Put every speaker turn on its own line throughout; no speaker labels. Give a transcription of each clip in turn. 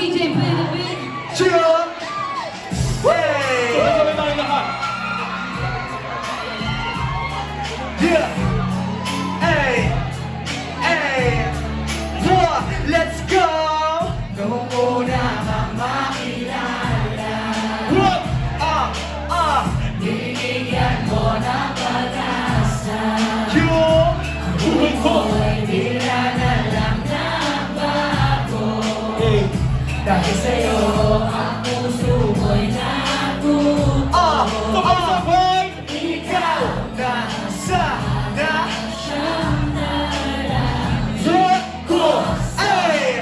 DJ play the beat.
Cheer! Hey!
Sabay-sabay tayo lahat.
Yeah! Hey! Hey! Let's go! Kung una kang makilala, bibigyan mo ng pag-asa.
Buhay ko.
Bira na lang ng bago. Dahil sa'yo ang puso mo'y natuto.
Sabay-sabay.
Ikaw na sana siyang nararamdaman ko. Ay!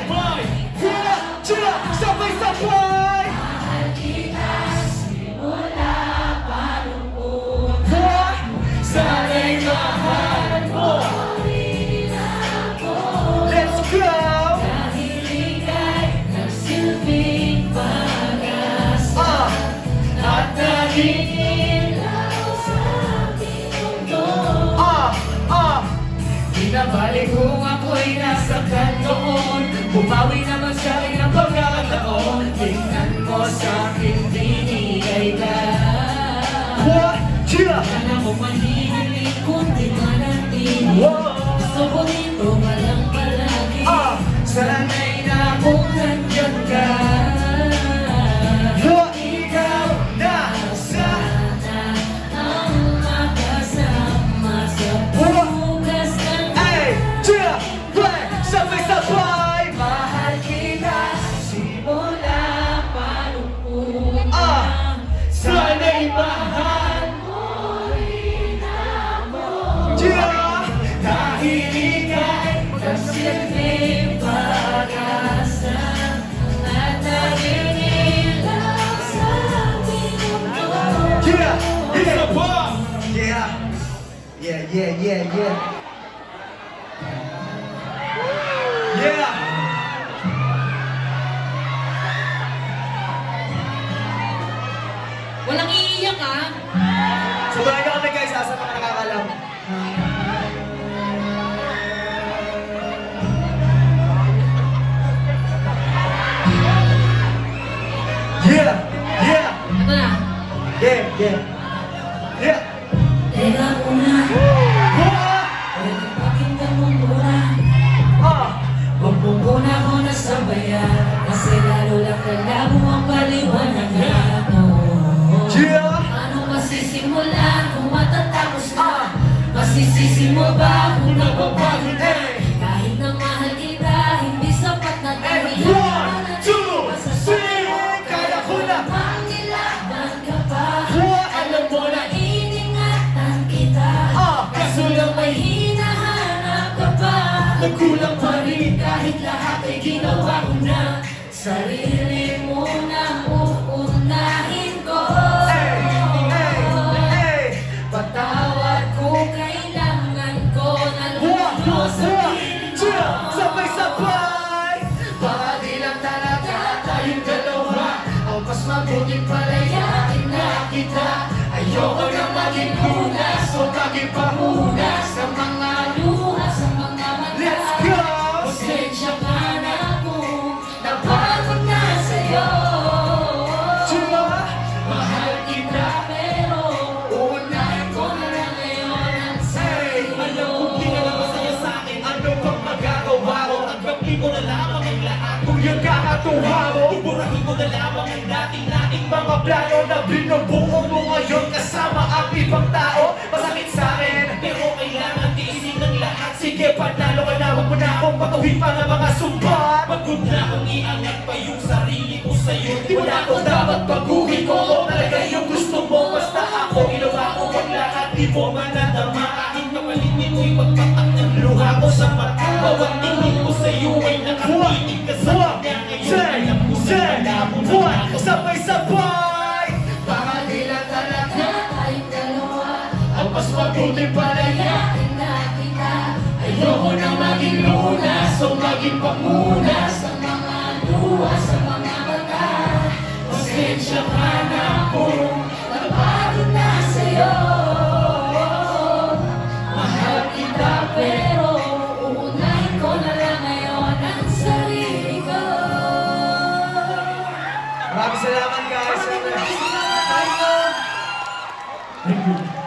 Sabay-sabay! Mahal kita simula pa noon. Sana'y mahal mo rin ako. Let's go! Dahil ika'y nagsilbing pag-asa at naging ilaw sa aking mundo. Binabalik kung ako'y nasaktan noon. Bumawi naman sa'kin ang pagkakataon. Tingnan mo sa'king binigay ka. Sana mo manihiling kundi manatili. Gusto ko dito walang palagi. Sana'y na kung nandyan ka. Ikaw na sana ang makasama sa bukas ng sabay-sabay. Mahal kita simula pa noon. Sana'y mahal mo rin ako. Dahil ika'y nagsilbing pag-asa at naging ilaw sa aking mundo.
Isa pa.
Yeah!
Walang iiyak ha.
Sobrang ka kami guys, sa mga nakakalam. Yeah!
Ito na.
Yeah!
Teka muna. Pwede pakinggan mo muna. Huwag mo muna ako nasabayan. Kasi lalo lang kalabo ang paliwanagan. Ano masisimulan kung matatapos na? Masisisi mo ba kung nababago na? Kahit na mahal kita, hindi sapat na tahiyan.
1, 2, 3, kaya ko na!
Mangilaban ka pa.
Alam mo na
Iningatan kita. Kaso lang may hinahanap ka pa.
nagkulang pa rin.
Kahit lahat ay ginawa ko na, sarili mo na uunahin ko. Patawad ko, kailangan ko na lumos sa
Sabay-sabay!
baka di lang talaga tayong dalawa. Ang mas mabuting palayain na kita. Ayoko na maging punas o maging pamunas sa mga luha, sa mga mata.
Let's go!
Pasensya ka na kung napagod na sa'yo. Mahal kita pero uunahin ko na lang ngayon ang sa'yo.
Alam kong di ka na masaya sa'kin. Ano bang magagawa ko? Tanggapin ko na lamang ang lahat.
Kung yung kakatuwa mo,
Buburahin ko na lamang ang dating-dating
mga plano na binubuo mo ngayon kasama ang ibang tao. Masakit sa'kin,
pero kailangan tiisin ng lahat.
sige panalo ka na, huwag mo na akong patuhin pa ng mga sumbat.
Pagod na akong iangat pa yung sarili ko sa'yo.
Di mo na ako dapat baguhin ko, o talaga yung gusto mo. Basta ako, ginawa ko ang lahat, di mo manadama.
Kahit kapalit nito'y pagpatak ng luha ko sa mata. Bawat tingin ko sa'yo ay nakatitig ka sa kanya. Ngayon alam ko sa malabo na ako.
Sabay-sabay!
Baka di lang talaga tayong dalawa.
Ang mas mabuti palayain
na kita.
Ayoko na maging lunas o maging pamunas.
Sa mga luha, sa mga mata.
Pasensya ka na kung
napagod na sa'yo.
mahal kita pero
Pero uunahin ko na lang ngayon ang sarili ko.
Maraming salamat guys.
Thank you.